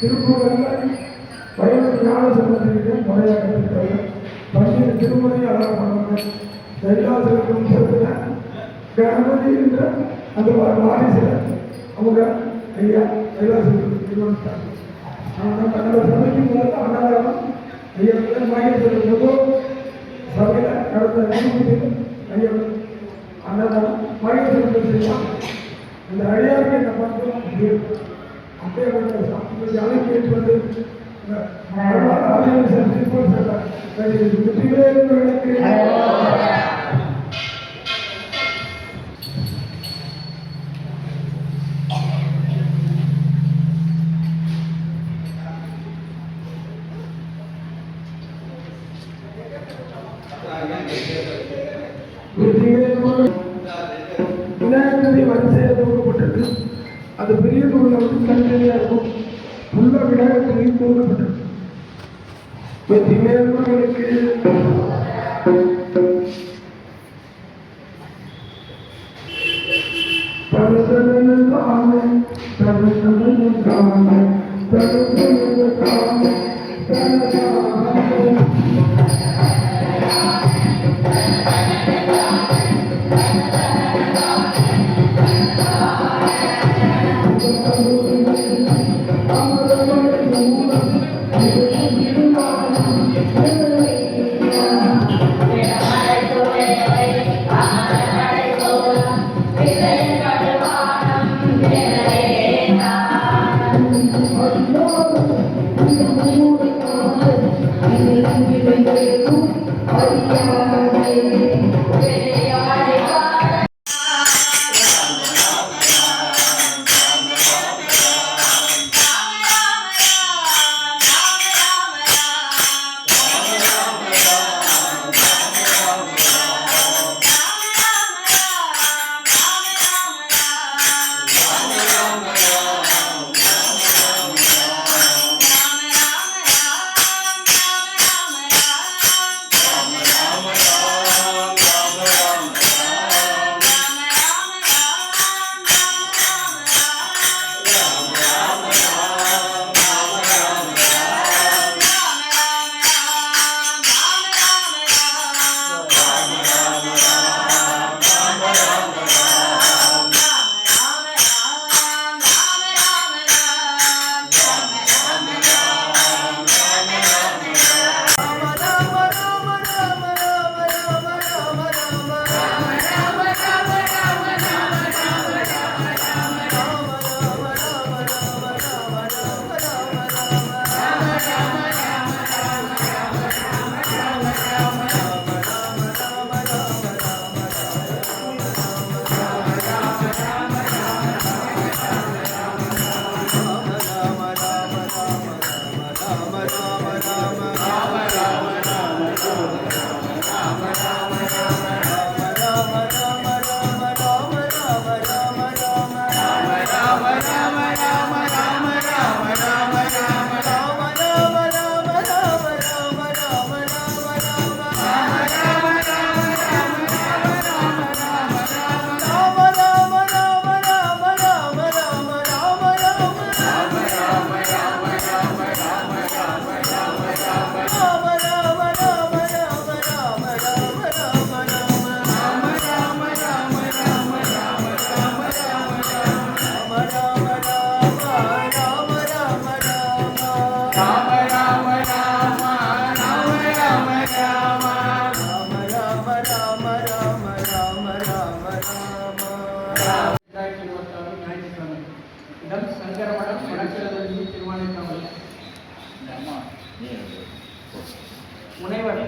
திருப்பூரில் வயது ஞான சம்பந்தத்திற்கு முறையாக பல்வேறு திருமுறை அழகாக கைலாசம் கணபதி என்ற அந்த வாரிசில் அவங்க ஐயா கைலாசத்துக்கு நிர்வகித்தாங்க. ஆனால் தன்னோட சபைக்கு முதல்ல அன்னதானம் ஐயா மகேஸ்வரன் சபையில் நடந்த நிகழ்ச்சியில் ஐயா அன்னதானம் மகேஸ்வரன் செய்யலாம். இந்த அடியாருக்கு என்ன பண்ணுறோம் அப்படியே அழைப்பு வந்து விநாயகரை வரிசையாக தூக்கப்பட்டது. அது பெரிய தூரில் வந்து தனித்தனியாக இருக்கும். உள்ள விநாயகத்திலையும் தூக்கப்பட்டது. வெற்றி மேல்மகளுக்கு சங்கரமடம் வடக்கிழமை திருவானைக்காவல் முனைவர்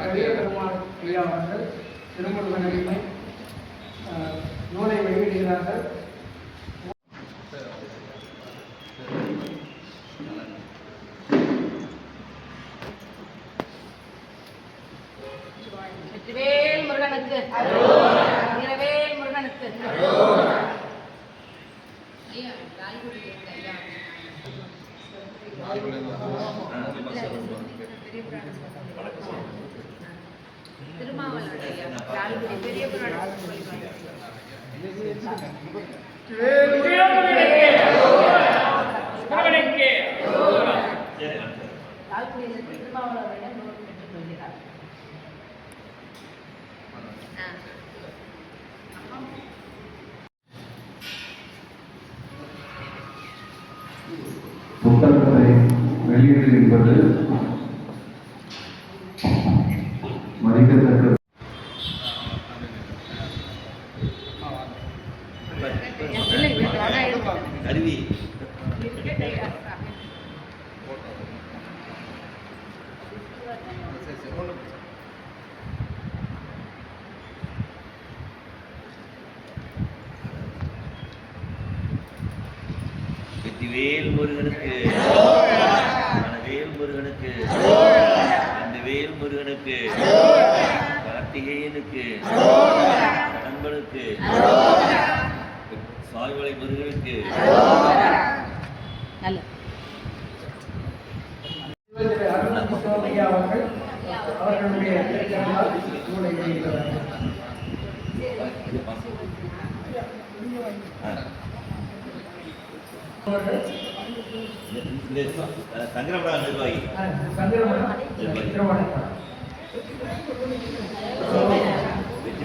பெரிய பெருமாள் ஐயா அவர்கள் திருமுருகன் அடிமை நூலை வெளியிடுகிறார்கள். வெற்றிவேல் முருகனுக்கு வீரவேல் முருகனுக்கு திருமாவளவனுடைய பெரிய புராணம் திருமாவளவனுடைய நூல் பெற்றுக் கொள்கிறார். புத்தகத்தை வெளியீடு என்பது மதிக்கத்தக்க. வேல் முருகனுக்கு வேல் முருகனுக்கு அந்த வேல் முருகனுக்கு கார்த்திகேயனுக்கு நண்பனுக்கு சாய்வலை முருகனுக்கு அவர்களுடைய சங்கரமடம் நிர்வாகி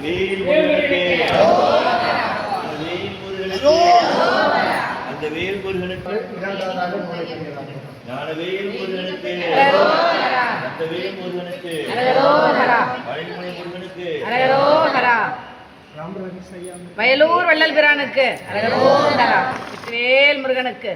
வேல் முருகனுக்கு அந்த வேல் முருகனுக்கு ஞான வேல் முருகனுக்கு அந்த வேல் முருகனுக்கு பழனிமலை முருகனுக்கு வயலூர் வள்ளல் பிரானுக்கு வேல் முருகனுக்கு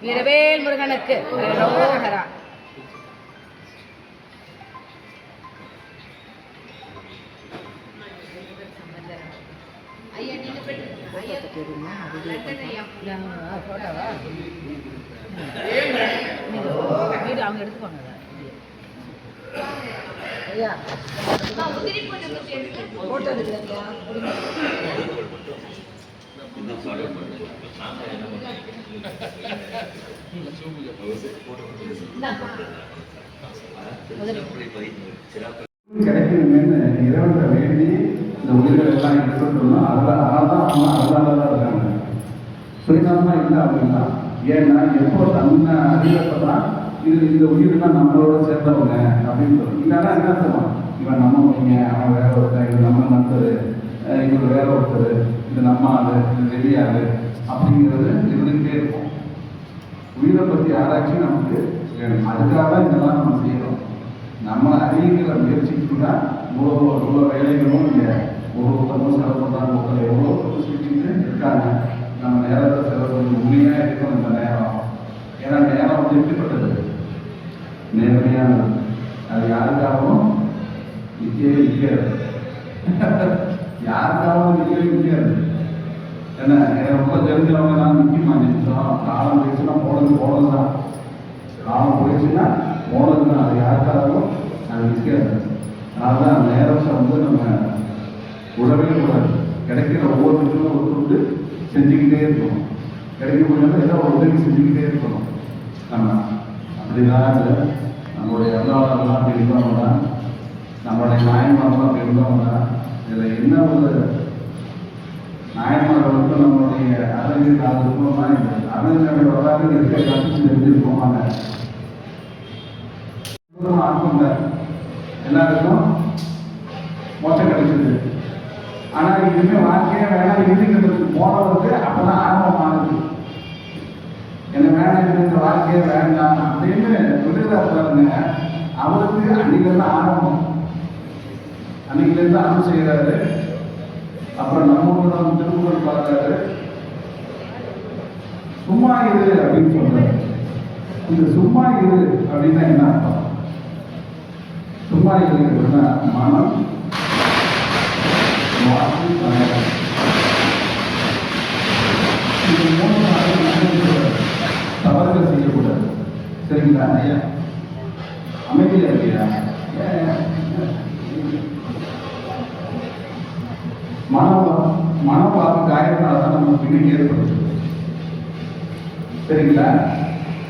வீரவேல் முருகனுக்கு அவங்க எடுத்துக்கோங்க ஐயா போட்டோ எடுக்கிறீங்களா? கிடைக்கணுமேனு இறைவனை வேண்டி இந்த உயிர்கள் எல்லாம் எடுத்துட்டோம்னா அதனால தான் இருக்காங்க. சுயநலமாக இல்லை அப்படின்னா. ஏன்னா எப்போ தன்னை அறிவப்பதான் இது இந்த உயிரினம் நம்மளோட சேர்ந்தவங்க அப்படின்னு சொல்லணும். இல்லைன்னா என்ன சொல்லுவான், இவன் நம்ம பையன், அவன் வேற ஒருத்தன், இது நம்ம நண்பர், இவர் வேற ஒருத்தர், இது நம்ம ஆளு, இது வெளியாளு அப்படிங்கிறது இருந்துகிட்டே இருக்கும். உயிரை பற்றி ஆராய்ச்சி நமக்கு வேணும். அதுக்காக தான் இதெல்லாம் நம்ம செய்யறோம். நம்மளை அறிவிக்கிற முயற்சிக்கு தான் இவ்வளோ வேலைகளும் இங்கே ஒவ்வொருத்தரும் செலவு பண்ணுறாங்க. ஒருத்தர் எவ்வளோ செஞ்சுட்டு இருக்காங்க. நம்ம நேரத்தை செலவு பண்ணி உண்மையாக இருக்கும் இந்த நேரம். ஏன்னா நேரம் வந்து எப்படிப்பட்டது? நேர்மையானது. அது யாருக்காகவும் நிற்கவே நிற்காது. யாருக்காகவும் நிற்கவே நிற்காது. ஏன்னா ரொம்ப தெரிஞ்சவங்க தான் நிற்குமா நிமிஷம். காலம் போயிடுச்சுன்னா போனது தான். காலம் போயிடுச்சுன்னா போனது தான். அது யாருக்காகவும் அது நிற்காது. அதனால தான் நேரத்தை வந்து நம்ம உடவே கூடாது. கிடைக்கிற ஒவ்வொரு விஷயமும் ஒரு துண்டு செஞ்சுக்கிட்டே இருக்கணும். கிடைக்க முடியாத ஏதோ ஒரு உதவி செஞ்சுக்கிட்டே இருக்கணும். நம்ம அப்படிதான் நம்மளுடைய அருளாளர்கள்லாம் அப்படி இருந்தவங்க தான். நம்மளுடைய நாயன்மாரெல்லாம் அப்படி இருந்தவங்க தான். இதில் என்ன ஒரு நாயன்மார்கள் வந்து நம்மளுடைய அறிவியல் அது இருக்கணும்னா இந்த அறிஞர்கள் வரலாறு இருக்க கற்று தெரிஞ்சிருக்கோம். எல்லாருக்கும் மோட்சம் கிடைச்சது. ஆனால் இனிமே வாழ்க்கையே வேணாம் இறுதிக்கிறதுக்கு போனவருக்கு அப்பதான் ஆரம்பமானது. என்ன வேணாம் இந்த வாழ்க்கையே வேண்டாம் அப்படின்னு விடுதலை பாருங்க. அவருக்கு அன்னையிலிருந்து ஆரம்பம், அன்னையிலிருந்து அருள் செய்கிறாரு. அப்புறம் நம்ம திருக்குறள் பார்த்தாரு, சும்மா இரு அப்படின்னு சொல்றாரு. இந்த சும்மா இரு அப்படின்னா என்ன அர்த்தம்? சும்மா இருக்கிறதுனா மனம், வாக்கு, காயம். இது மூணு தவறுகள் செய்யக்கூடாது. சரிங்களா ஐயா? அமைதியா இல்லையா? மனவாக்கு காயத்தினால தான் நம்ம பின்னணி ஏற்படுது. சரிங்களா?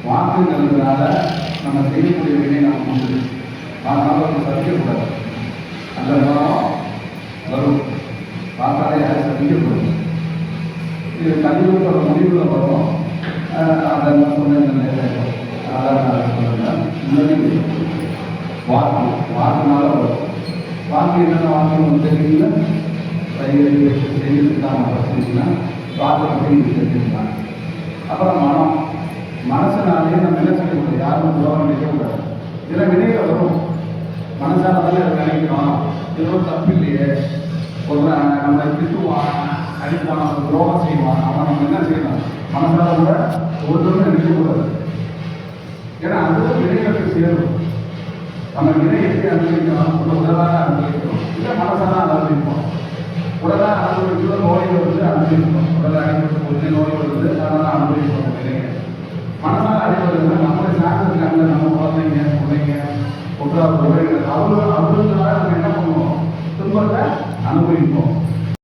வாக்குங்கிறதுனால நம்ம செய்யக்கூடிய வினை நம்ம உண்டு. அதனால நம்ம சதிக்கக்கூடாது. அந்த மனம் வரும், வாக்காலே யாரும் சதிக்கக்கூடாது. இது கல்வியோட முடிவில் வரும். அதை சொன்னேன், வாக்கு வாக்குனால வரும். வாக்கு என்னென்ன வாக்கு தெரியுங்களா? செய்யறதுக்கான பிரச்சனைனா வாக்கை பற்றி தெரிஞ்சுக்கலாம். அப்புறம் மனம், மனசனாலே நம்ம என்ன செய்யக்கூடாது, யாரும் துரோகம் நினைக்கக்கூடாது. இதெல்லாம் வினையில வரும். மனசால தானே அதை நினைக்கிறோம். இதுவும் தப்பு இல்லையே, ஒரு நம்ம திட்டுவான், அடிப்பான், நம்ம துரோகம் செய்வான், அவன் நம்ம என்ன செய்யணும், மனசால கூட ஒருத்தரும் நினைக்கக்கூடாது. ஏன்னா அதுவும் வினைகளுக்கு சேரும். நம்ம வினை எப்படி அனுபவிக்கிறோம், உடலாக அனுபவிக்கிறோம், இல்லை மனசால அனுபவிப்போம். உடலாக அனுபவிக்கிறோம், நோய் வருது அனுபவிக்கிறோம். உடலை அடிப்பட்டு நோய் வருது, அதனால அனுபவிக்கிறோம் வினையை. மனசால அடிப்பதுன்னா நம்மளை சார்ந்திருக்காங்க, நம்ம குழந்தைங்க, பிள்ளைங்க, உற்றார் உறவினர், அவர்களால நம்ம என்ன பண்ணுவோம், துன்பத்தை அனுபவிப்போம்.